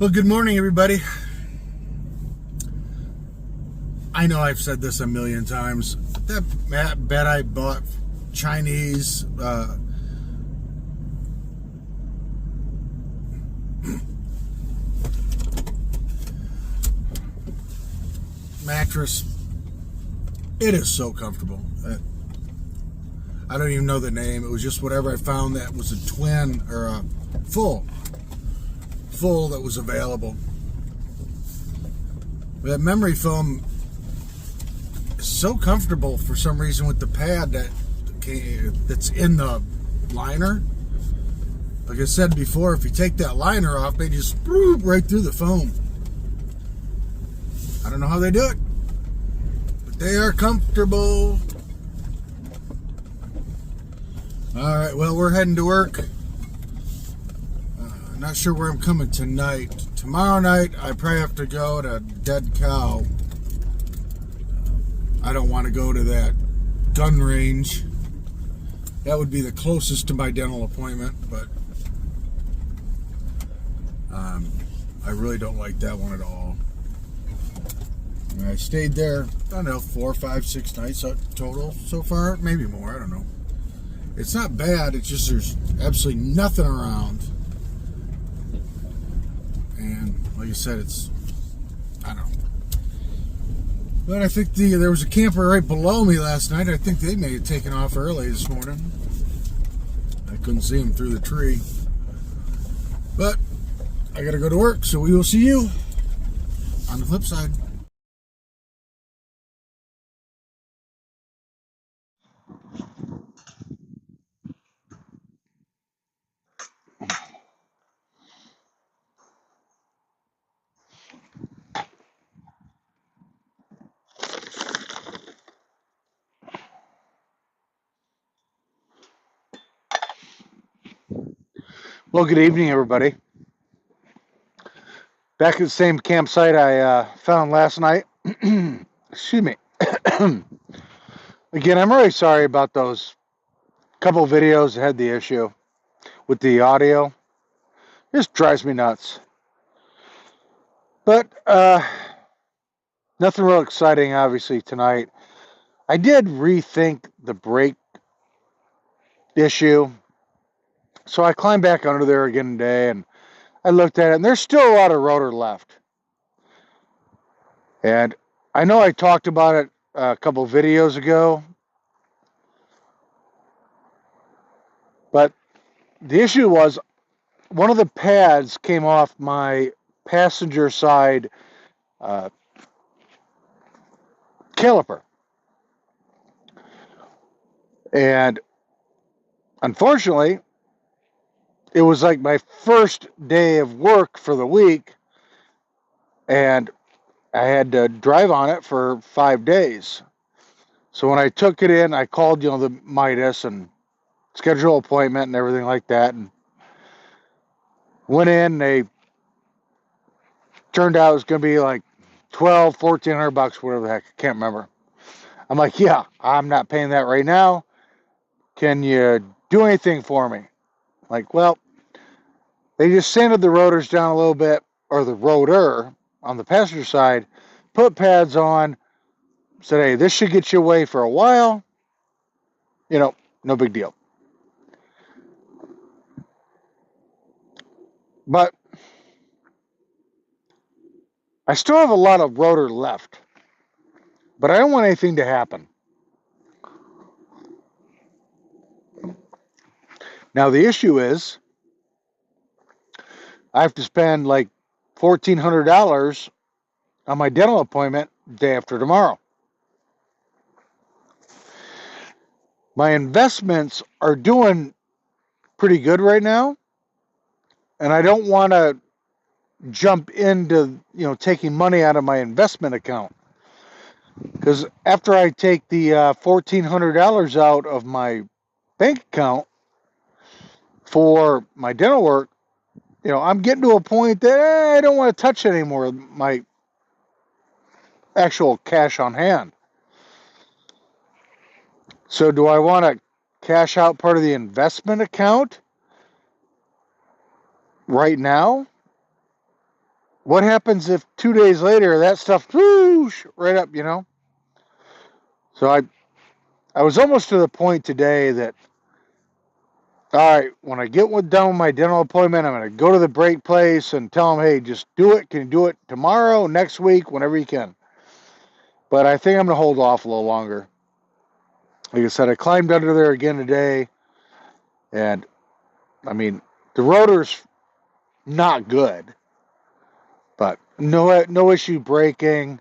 Well, good morning, everybody. I know I've said this a million times. That bet I bought Chinese mattress, it is so comfortable. I don't even know the name. It was just whatever I found that was a twin or a full that was available. That memory foam is so comfortable for some reason with the pad that's in the liner. Like I said before, if you take that liner off, they just right through the foam. I don't know how they do it, but they are comfortable. All right, well, we're heading to work. Not sure where I'm coming tonight. Tomorrow night, I probably have to go to Dead Cow. I don't want to go to that gun range. That would be the closest to my dental appointment, but I really don't like that one at all. And I stayed there, I don't know, 4, 5, 6 nights total so far. Maybe more, I don't know. It's not bad, it's just there's absolutely nothing around. And like I said, I don't know. But I think there was a camper right below me last night. I think they may have taken off early this morning. I couldn't see them through the tree. But I got to go to work, so we will see you on the flip side. Well, good evening, everybody. Back at the same campsite I found last night. Excuse me. Again, I'm really sorry about those couple videos that had the issue with the audio. It just drives me nuts. But nothing real exciting, obviously, tonight. I did rethink the brake issue. So I climbed back under there again today, and I looked at it, and there's still a lot of rotor left. And I know I talked about it a couple videos ago, but the issue was one of the pads came off my passenger side caliper. And unfortunately, it was like my first day of work for the week, and I had to drive on it for 5 days. So when I took it in, I called, the Midas and scheduled an appointment and everything like that, and went in. They turned out it was going to be like $1,200-$1,400, whatever the heck, I can't remember. I'm like, yeah, I'm not paying that right now. Can you do anything for me? Like, well, they just sanded the rotors down a little bit, or the rotor on the passenger side, put pads on, said, hey, this should get you away for a while. No big deal. But I still have a lot of rotor left, but I don't want anything to happen. Now, the issue is I have to spend like $1,400 on my dental appointment day after tomorrow. My investments are doing pretty good right now, and I don't want to jump into taking money out of my investment account, because after I take the $1,400 out of my bank account for my dental work, I'm getting to a point that I don't want to touch anymore my actual cash on hand. So do I want to cash out part of the investment account right now? what happens if 2 days later that stuff whoosh, right up, you know? So I was almost to the point today that, all right, when I get done with my dental appointment, I'm going to go to the brake place and tell them, hey, just do it. Can you do it tomorrow, next week, whenever you can? But I think I'm going to hold off a little longer. Like I said, I climbed under there again today, and I mean, the rotor's not good, but no issue braking.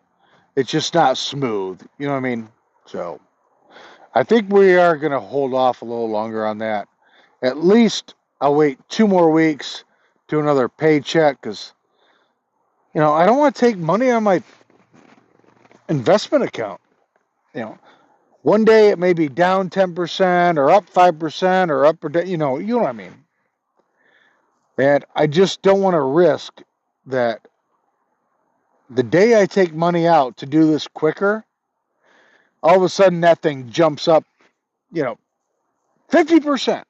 It's just not smooth. You know what I mean? So I think we are going to hold off a little longer on that. At least I'll wait 2 more weeks to another paycheck because, you know, I don't want to take money on my investment account. You know, one day it may be down 10% or up 5% or up or down, you know what I mean. And I just don't want to risk that the day I take money out to do this quicker, all of a sudden that thing jumps up, 50%.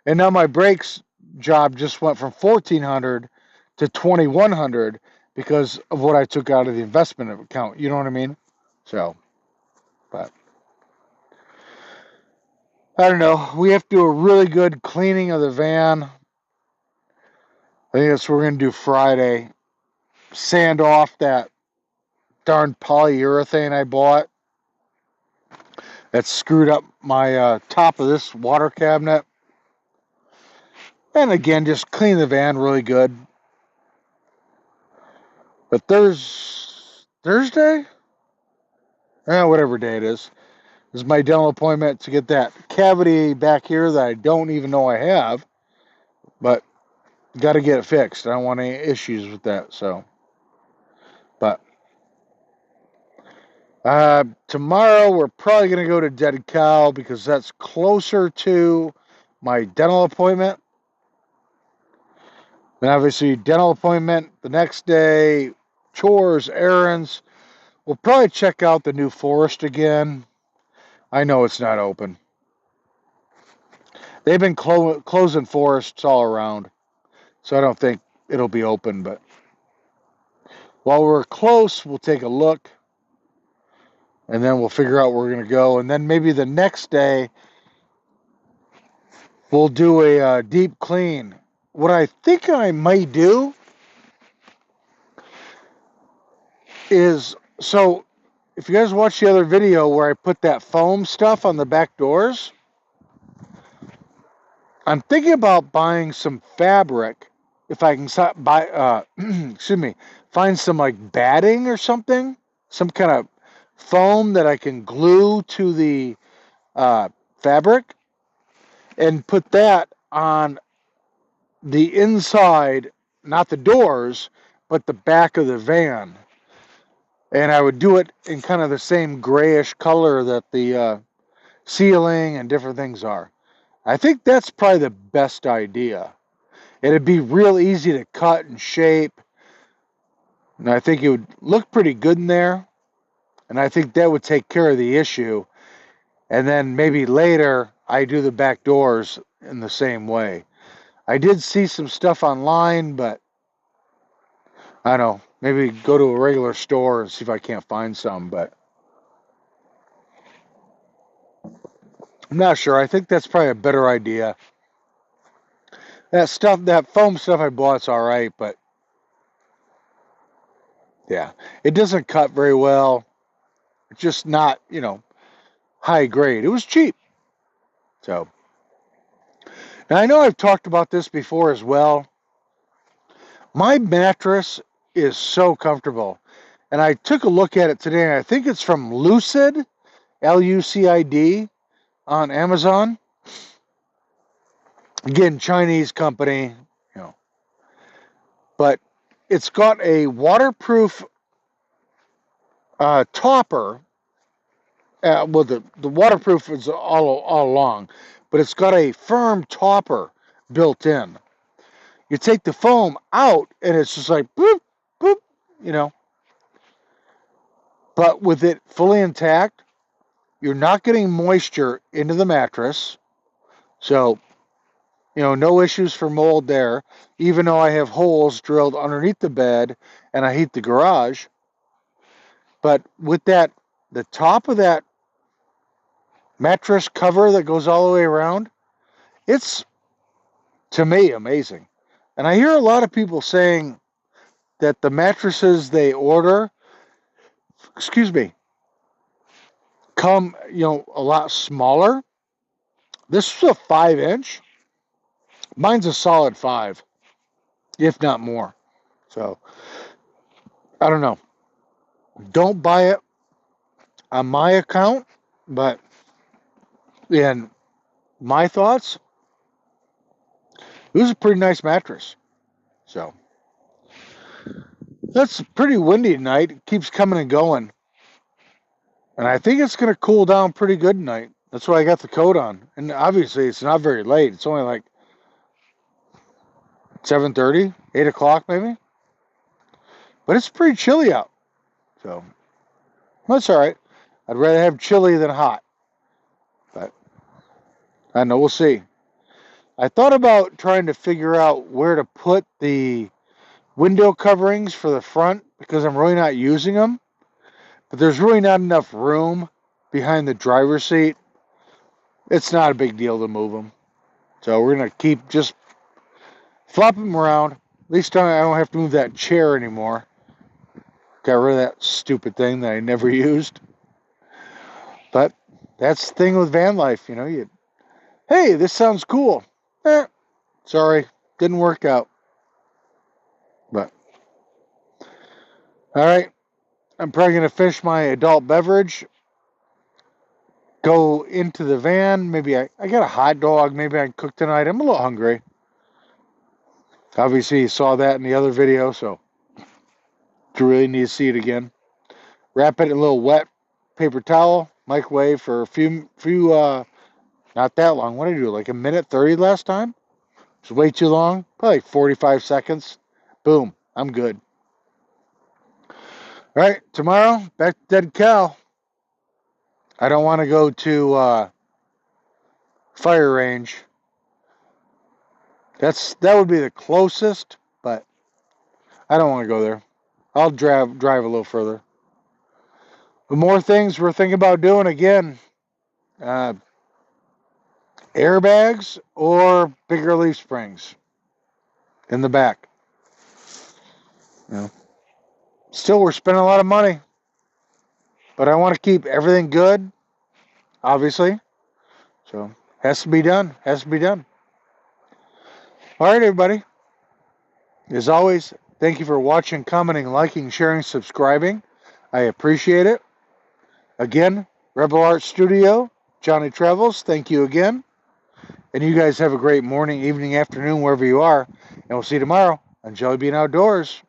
And now my brakes job just went from 1,400 to 2,100 because of what I took out of the investment account. You know what I mean? So, but I don't know. We have to do a really good cleaning of the van. I think that's what we're going to do Friday. Sand off that darn polyurethane I bought that screwed up my top of this water cabinet. And again, just clean the van really good. But Thursday? Whatever day it is my dental appointment to get that cavity back here that I don't even know I have. But got to get it fixed. I don't want any issues with that. So, but tomorrow we're probably going to go to Dead Cow because that's closer to my dental appointment. And obviously, dental appointment the next day, chores, errands. We'll probably check out the New Forest again. I know it's not open. They've been closing forests all around, so I don't think it'll be open. But while we're close, we'll take a look, and then we'll figure out where we're going to go. And then maybe the next day, we'll do a deep clean. What I think I might do is, so if you guys watch the other video where I put that foam stuff on the back doors, I'm thinking about buying some fabric if I can buy, find some like batting or something, some kind of foam that I can glue to the fabric and put that on the inside, not the doors, but the back of the van. And I would do it in kind of the same grayish color that the ceiling and different things are. I think that's probably the best idea. It'd be real easy to cut and shape. And I think it would look pretty good in there. And I think that would take care of the issue. And then maybe later I do the back doors in the same way. I did see some stuff online, but I don't know. Maybe go to a regular store and see if I can't find some. But I'm not sure. I think that's probably a better idea. That foam stuff I bought's all right, but yeah, it doesn't cut very well. It's just not, high grade. It was cheap. So, now I know I've talked about this before as well. My mattress is so comfortable. And I took a look at it today, and I think it's from Lucid, Lucid, on Amazon. Again, Chinese company, but it's got a waterproof topper. Well, the waterproof is all along, but it's got a firm topper built in. You take the foam out, and it's just like boop, boop, But with it fully intact, you're not getting moisture into the mattress. So, No issues for mold there, even though I have holes drilled underneath the bed and I heat the garage. But with that, the top of that mattress cover that goes all the way around, it's, to me, amazing. And I hear a lot of people saying that the mattresses they order, excuse me, come, a lot smaller. This is a 5-inch. Mine's a solid 5, if not more. So, I don't know. Don't buy it on my account, but in my thoughts, it was a pretty nice mattress. So, that's pretty windy tonight. It keeps coming and going. And I think it's going to cool down pretty good tonight. That's why I got the coat on. And obviously, it's not very late. It's only like 7:30, 8 o'clock maybe. But it's pretty chilly out. So, that's all right. I'd rather have chilly than hot. But, I don't know. We'll see. I thought about trying to figure out where to put the window coverings for the front because I'm really not using them. But there's really not enough room behind the driver's seat. It's not a big deal to move them. So we're going to keep just flopping them around. At least I don't have to move that chair anymore. Got rid of that stupid thing that I never used. But that's the thing with van life. Hey, this sounds cool. Sorry, didn't work out. But, all right. I'm probably going to finish my adult beverage, go into the van. Maybe I got a hot dog. Maybe I can cook tonight. I'm a little hungry. Obviously, you saw that in the other video, so you really need to see it again. Wrap it in a little wet paper towel, microwave for a few not that long. What did I do, like a minute 30 last time? It's way too long. Probably like 45 seconds. Boom, I'm good. All right, tomorrow, back to Dead Cow. I don't want to go to fire range. That would be the closest, but I don't want to go there. I'll drive a little further. But more things we're thinking about doing again. Airbags or bigger leaf springs in the back. Still, we're spending a lot of money, but I want to keep everything good, obviously. So, has to be done. Has to be done. All right, everybody. As always, thank you for watching, commenting, liking, sharing, subscribing. I appreciate it. Again, Rebel Art Studio, Johnny Travels, thank you again. And you guys have a great morning, evening, afternoon, wherever you are. And we'll see you tomorrow on Jellybean Outdoors.